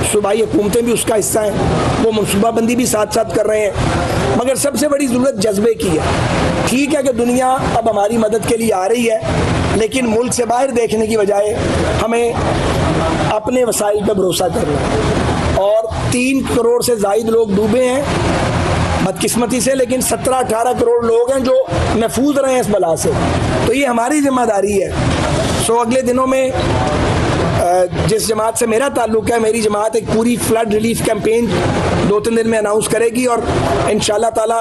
सूबाई हुकूमतें भी उसका हिस्सा हैं, वो मनसूबाबंदी भी साथ साथ कर रहे हैं। मगर सबसे बड़ी ज़रूरत जज्बे की है। ठीक है कि दुनिया अब हमारी मदद के लिए आ रही है, लेकिन मुल्क से बाहर देखने की बजाय हमें अपने वसाइल पर भरोसा करना है। और 3 करोड़ से ज़ायद लोग डूबे हैं बदकिस्मती से, लेकिन 17-18 करोड़ लोग हैं जो महफूज रहे हैं इस बला से। तो ये हमारी जिम्मेदारी है। सो अगले दिनों में जिस जमात से मेरा ताल्लुक़ है, मेरी जमात एक पूरी फ्लड रिलीफ कैंपेन 2-3 दिन में अनाउंस करेगी और इंशाअल्लाह ताला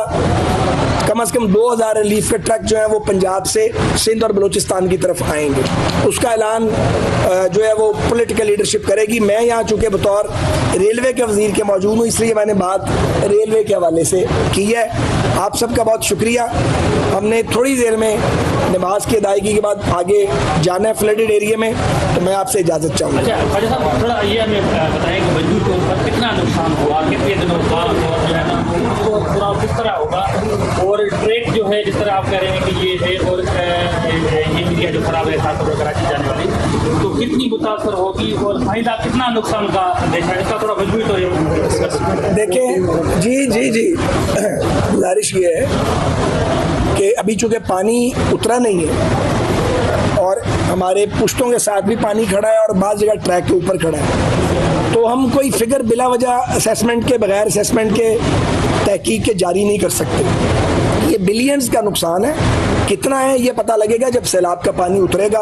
कम से कम 2000 रिलीफ के ट्रक जो है वो पंजाब से सिंध और बलूचिस्तान की तरफ आएंगे। उसका ऐलान जो है वो पॉलिटिकल लीडरशिप करेगी। मैं यहाँ चूँकि बतौर रेलवे के वज़ीर के मौजूद हूँ, इसलिए मैंने बात रेलवे के हवाले से की है। आप सबका बहुत शुक्रिया। हमने थोड़ी देर में नमाज की अदायगी के बाद आगे जाना है फ्लडेड एरिया में, तो मैं आपसे इजाज़त चाहूँगा। अच्छा ख्वाजा साहब, थोड़ा ये हमें बताएं कि मजदूर के ऊपर कितना नुकसान हुआ, कितने दिनों बाद और जो है ना उसको पूरा किस तरह होगा, और ट्रैक जो है जिस तरह आप कह रहे हैं कि ये है, और ये मीडिया जो खराब है खासतौर पर कराची जाने वाली, तो कितनी मुतासर होगी और फायदा कितना नुकसान का अंदेशा है, इसका थोड़ा मजबूत तो देखें। जी गुजारिश ये है कि अभी चूँकि पानी उतरा नहीं है और हमारे पुश्तों के साथ भी पानी खड़ा है और बाज़ जगह ट्रैक के ऊपर खड़ा है, तो हम कोई फिगर बिला वजह असेसमेंट के बगैर असेसमेंट के तहकीक के जारी नहीं कर सकते। ये बिलियंस का नुकसान है। कितना है ये पता लगेगा जब सैलाब का पानी उतरेगा।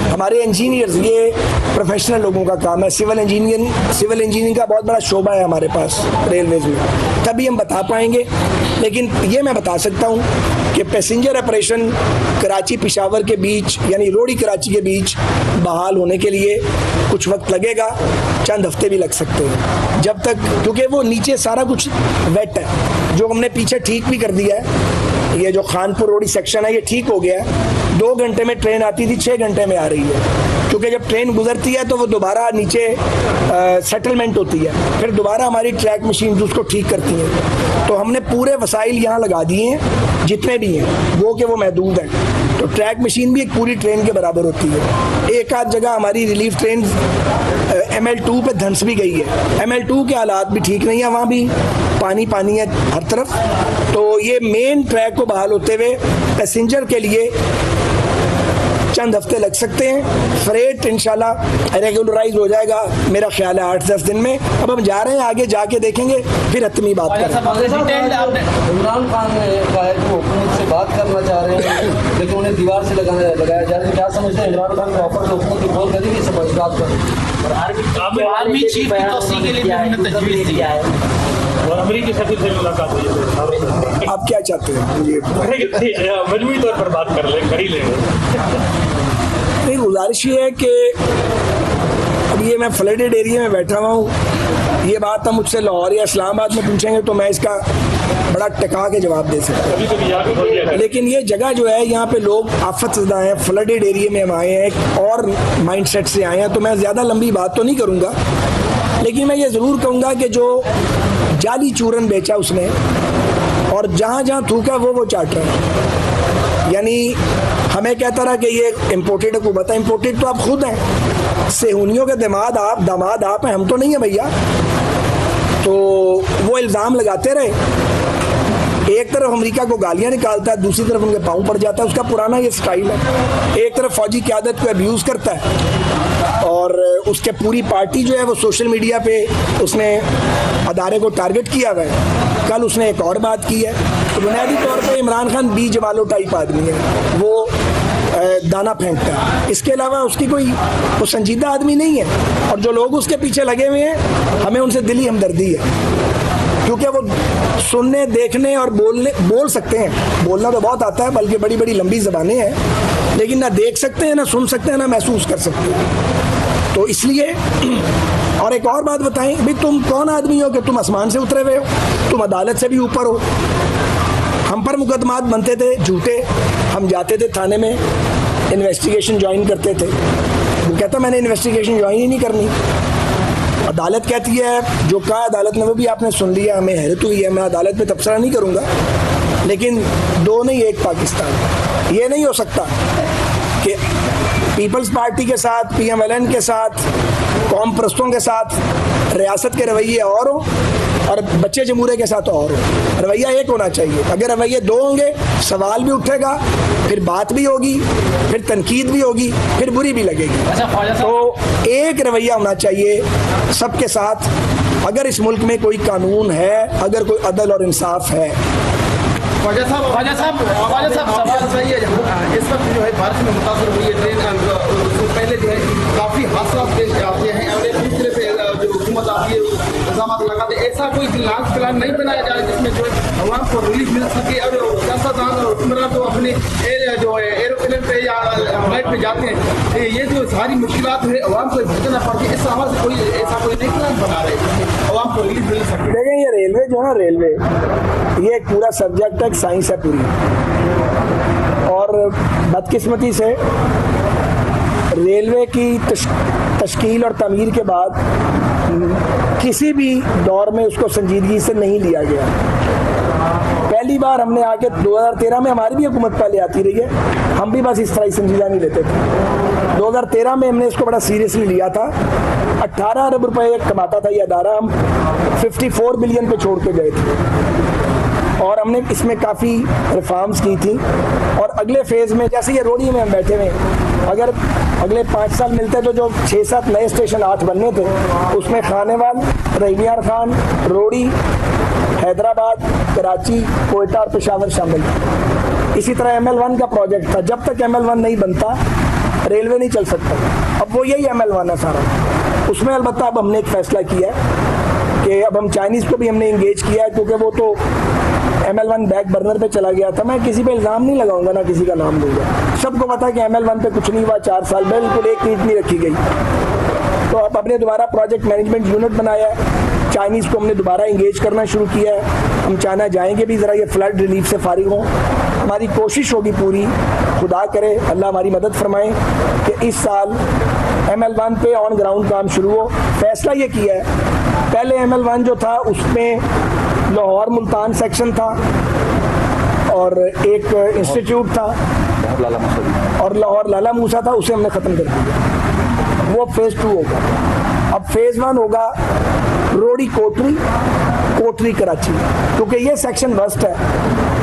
हमारे इंजीनियर्स, ये प्रोफेशनल लोगों का काम है। सिविल इंजीनियरिंग का बहुत बड़ा शोबा है हमारे पास रेलवेज में, तभी हम बता पाएंगे। लेकिन ये मैं बता सकता हूँ कि पैसेंजर ऑपरेशन कराची पेशावर के बीच यानी रोड़ी कराची के बीच बहाल होने के लिए कुछ वक्त लगेगा, चंद हफ्ते भी लग सकते हैं, जब तक, क्योंकि वो नीचे सारा कुछ वेट है। जो हमने पीछे ठीक भी कर दिया है, ये जो खानपुर रोडी सेक्शन है ये ठीक हो गया है। 2 घंटे में ट्रेन आती थी, 6 घंटे में आ रही है, क्योंकि जब ट्रेन गुजरती है तो वो दोबारा नीचे सेटलमेंट होती है, फिर दोबारा हमारी ट्रैक मशीन उसको ठीक करती हैं। तो हमने पूरे वसाइल यहाँ लगा दिए हैं जितने भी हैं, वो कि वो महदूद हैं। तो ट्रैक मशीन भी एक पूरी ट्रेन के बराबर होती है। एक आध जगह हमारी रिलीफ ट्रेन ML2 पे धंस भी गई है। ML2 के हालात भी ठीक नहीं है, वहाँ भी पानी है हर तरफ। तो ये मेन ट्रैक को बहाल होते हुए पैसेंजर के लिए चंद हफ्ते लग सकते हैं। फ्रेट इंशाल्लाह रेगुलराइज हो जाएगा, मेरा ख्याल है 8-10 दिन में। अब हम जा रहे हैं, आगे जाके देखेंगे, फिर हतमी बात करेंगे। इमरान खान का है वो हुकूमत से बात करना चाह रहे हैं, लेकिन उन्हें दीवार से लगाया जा रहा है। क्या समझते हैं इमरान खान का ऑफर हुकूमत की गौर करेगी इस बात पर? आर्मी चीफ की तौसीक़ के लिए हमने तजवीज़ दिया है और अमेरिकी सफीर से मुलाकात हुई है। आप क्या चाहते हैं? मजबूरी तौर पर बात कर ही लेंगे। नहीं, गुजारिश ये है कि अब ये मैं फ्लडेड एरिया में बैठा हुआ हूँ, ये बात हम मुझसे लाहौर या इस्लामाबाद में पूछेंगे तो मैं इसका बड़ा टिका के जवाब दे सकता हूँ। लेकिन ये जगह जो है, यहाँ पे लोग आफतज़दा हैं, फ्लडेड एरिया में हम आए हैं, एक और माइंडसेट से आए हैं। तो मैं ज़्यादा लंबी बात तो नहीं करूँगा, लेकिन मैं ये ज़रूर कहूँगा कि जो जाली चूरन बेचा उसने और जहाँ जहाँ थूका वो चाट रहा है। यानी हमें कहता रहा कि ये इम्पोर्टेड हुकूमत है। इम्पोर्टेड तो आप खुद हैं, सेहूनियों के दामाद आप हैं, हम तो नहीं हैं भैया। तो वो इल्ज़ाम लगाते रहे। एक तरफ अमेरिका को गालियाँ निकालता है, दूसरी तरफ उनके पाँव पड़ जाता है। उसका पुराना ये स्टाइल है। एक तरफ फौजी क़यादत को अब्यूज़ करता है और उसके पूरी पार्टी जो है वो सोशल मीडिया पे उसने अदारे को टारगेट किया हुआ है। कल उसने एक और बात की है। तो बुनियादी तौर पे इमरान खान बीज वालों टाइप आदमी है, वो दाना फेंकता है। इसके अलावा उसकी कोई संजीदा आदमी नहीं है। और जो लोग उसके पीछे लगे हुए हैं, हमें उनसे दिली हमदर्दी है, क्योंकि वो सुनने, देखने और बोल सकते हैं। बोलना तो बहुत आता है, बल्कि बड़ी बड़ी लंबी ज़बानें हैं, लेकिन ना देख सकते हैं, ना सुन सकते हैं, ना महसूस कर सकते हैं। तो इसलिए और एक और बात बताएं, भाई तुम कौन आदमी हो कि तुम आसमान से उतरे हुए हो? तुम अदालत से भी ऊपर हो। हम पर मुकदमात बनते थे झूठे, हम जाते थे थाने में, इन्वेस्टिगेशन ज्वाइन करते थे। वो कहता मैंने इन्वेस्टिगेशन ज्वाइन ही नहीं करनी। अदालत कहती है, जो कहा अदालत ने वो भी आपने सुन लिया, हमें हैरत हुई है। मैं अदालत पे तबसरा नहीं करूँगा, लेकिन 2 नहीं 1 पाकिस्तान। ये नहीं हो सकता कि पीपल्स पार्टी के साथ, PMLN के साथ, कौम परस्तों के साथ रियासत के रवैये और हो और बच्चे जमहूरे के साथ और हो। रवैया एक होना चाहिए। अगर रवैये दो होंगे सवाल भी उठेगा, फिर बात भी होगी, फिर तनकीद भी होगी, फिर बुरी भी लगेगी। अच्छा ख्वाजा साहब, तो एक रवैया होना चाहिए सबके साथ। अगर इस मुल्क में कोई कानून है, अगर कोई अदल और इंसाफ है। ख्वाजा साहब सवाल सही है। इस वक्त जो है बारिश में मुतासर हुई है ट्रेन, उससे पहले जो है काफ़ी हादसा पेश आते हैं और एक दूसरे पे जो हुकूमत आती है इल्ज़ाम लगाते हैं। ऐसा कोई लॉन्च प्लान नहीं बनाया जाए जिसमें जो है अवाम को रिलीफ मिल सके और सियासतदान और हुक्मरान तो अपने जो है एरोप्लेन पे या फ्लाइट पे जाते हैं, ये जो सारी मुश्किलात है अवाम को भुगतना पड़ती है। इस हवाले से कोई ऐसा कोई नहीं प्लान बना रहे जिसमें अवाम को रिलीफ मिल सके। देखें, ये रेलवे जो है ना, रेलवे ये एक पूरा सब्जेक्ट है, साइंस है पूरी। और बदकिस्मती से रेलवे की तश्कील और तमीर के बाद किसी भी दौर में उसको संजीदगी से नहीं लिया गया। पहली बार हमने आके 2013 में, हमारी भी हुकूमत पहले आती रही है, हम भी बस इस तरह ही संजीदा नहीं लेते थे। 2013 में हमने इसको बड़ा सीरियसली लिया था। 18 अरब रुपए कमाता था ये अदारा, हम 54 बिलियन पे छोड़ के गए थे और हमने इसमें काफ़ी रिफॉर्म्स की थी। और अगले फेज़ में, जैसे ये रोडी में हम बैठे हुए, अगर अगले 5 साल मिलते तो जो 6-7 नए स्टेशन 8 बनने थे, उसमें खानेवाल, रहीमियार खान, रोडी, हैदराबाद, कराची, कोयटा और पेशावर शामिल थे। इसी तरह ML1 का प्रोजेक्ट था। जब तक ML1 नहीं बनता रेलवे नहीं चल सकता। अब वो यही ML1 है सारा। उसमें अलबत्ता अब हमने एक फ़ैसला किया है कि अब हम चाइनीज़ को भी हमने इंगेज किया है, क्योंकि वो तो ML1 बैक बर्नर पे चला गया था। मैं किसी पे इल्ज़ाम नहीं लगाऊंगा, ना किसी का नाम लूँगा। सबको पता है कि ML1 पे कुछ नहीं हुआ। 4 साल बिल्कुल एक नींद नहीं रखी गई। तो अब अपने दोबारा प्रोजेक्ट मैनेजमेंट यूनिट बनाया है। चाइनीज़ को हमने दोबारा इंगेज करना शुरू किया है। हम चाइना जाएंगे भी, ज़रा ये फ्लड रिलीफ से फारिग हों। हमारी कोशिश होगी पूरी, खुदा करे अल्लाह हमारी मदद फरमाए कि इस साल ML1 पे ऑन ग्राउंड काम शुरू हो। फैसला ये किया है, पहले ML1 जो था उसमें लाहौर मुल्तान सेक्शन था और एक इंस्टीट्यूट था और लाहौर लाला मूसा था, उसे हमने ख़त्म कर दिया। वो फेज़ 2 होगा। अब फेज़ 1 होगा रोडी कोटरी, कोटरी कराची, क्योंकि ये सेक्शन वेस्ट है।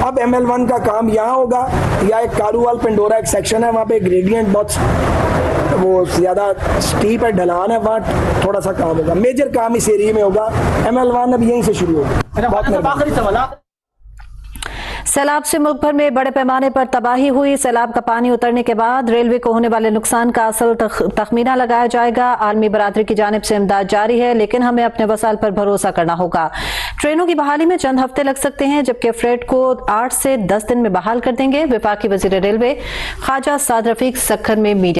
अब ML1 का काम यहाँ होगा, या एक कालूवाल पेंडोरा एक सेक्शन है, वहाँ पे ग्रेडियंट बहुत वो ज़्यादा स्टीप है, ढलान है, वहाँ थोड़ा सा काम होगा। मेजर काम इस एरिया में होगा। ML1 अब यहीं से शुरू होगा। आखिरी सवाल। सैलाब से मुल्क भर में बड़े पैमाने पर तबाही हुई। सैलाब का पानी उतरने के बाद रेलवे को होने वाले नुकसान का असल तखमीना लगाया जाएगा। आलमी बरादरी की जानिब से इमदाद जारी है, लेकिन हमें अपने वसाइल पर भरोसा करना होगा। ट्रेनों की बहाली में चंद हफ्ते लग सकते हैं, जबकि फ्रेट को 8 से 10 दिन में बहाल कर देंगे। वफाकी वजीर रेलवे ख्वाजा साद रफीक सक्खर में मीडिया